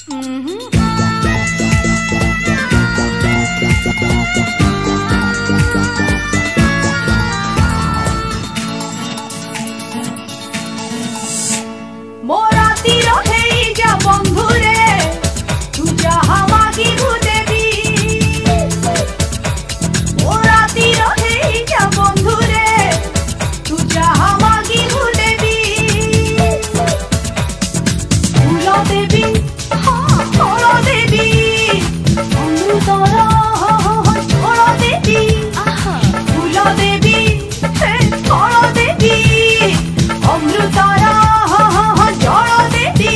मोरा तीर हेई जा बंधु रे तू जहाँ मांगिबू देबी। मोरा तीर हेई जा बंधु रे तू जहाँ मांगिबू देबी। फूल देबी फल देबी अमृतर जल देबी। फूल देबी फल देबी अमृतर जल देबी।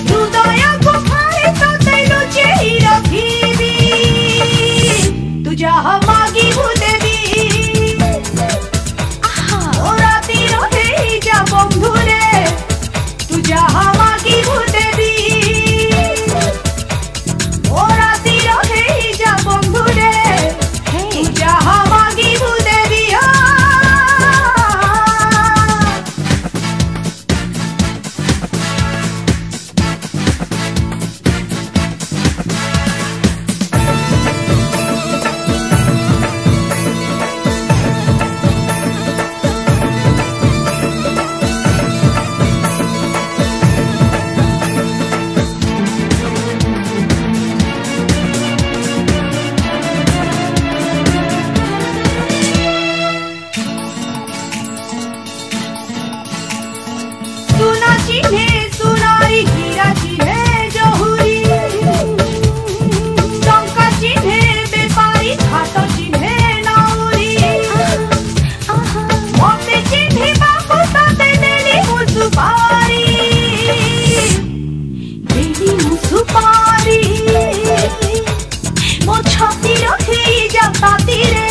हृदय गुफारे तोते लुचेई रखिबी तू जहाँ मांगिबू देबी। मोरा तीर हेई जा बंधु रे तू जहाँ मांगिबू देबी। मोरा तीर हेई जा बंधु रे तू जहाँ मांगिबू देबी। सुना चिन्हे सुनारी हीरा चिन्हे जहुरी। टंका चिन्हे बेपारी घाट चिन्हे नाउरी। मते चिन्हे बापू तते देली मु सुपारी। देली मु सुपारी मो छाती रखी जा ताती रे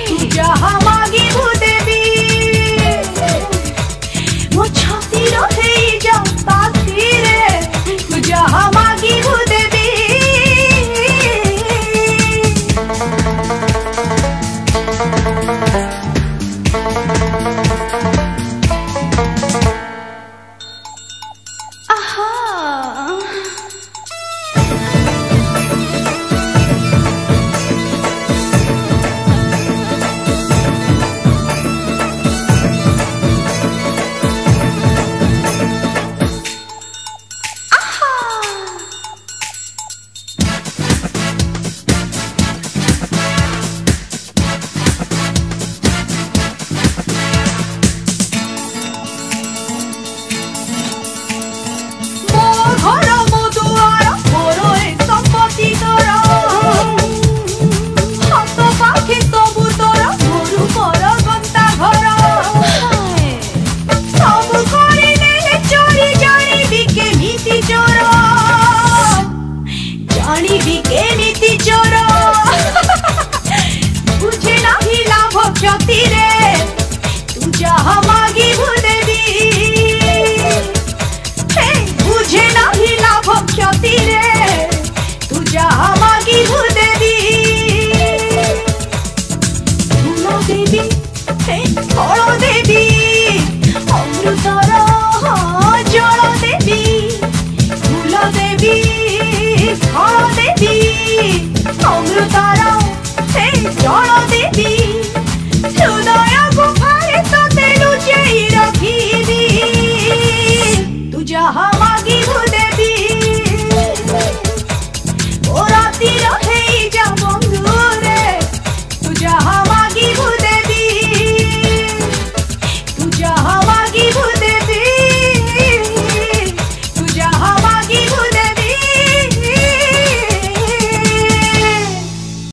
तू जहाँ मांगिबू देबी। मो छाती रखी जा ताती रे तू जहाँ मांगिबू देबी। घर मो दुआर मोर ए संपत्ति तोर। हाथ पाखे सबु तोर मोर पर गंता घर। सबु करि नेले चोरी जानिबी केमिति चोर। जानिबी केमिति चोर।